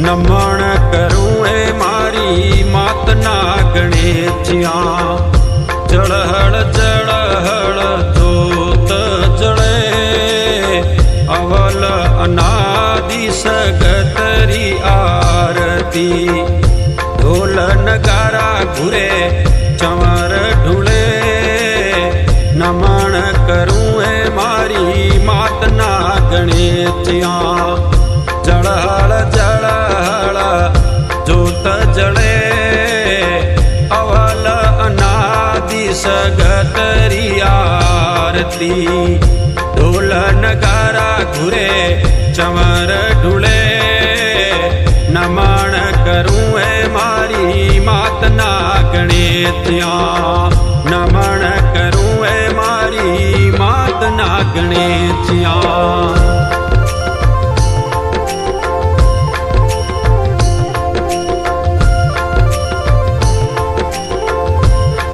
नमण करूं है मारी मातना गणेशिया। जड़हड़ जड़हड़ जोत जड़े अवल अनादि सगतरी आरती। ढोल नगारा घुरे चंवर ढूले नमन करूं है मारी मातना गणेशिया। जड़हड़ जड़हड़ जोत जड़े अवल अनादि सगतरी आरती। ढोल नगारा घुरे चंवर ढूले नमन करूं है मारी मातना गणेशिया।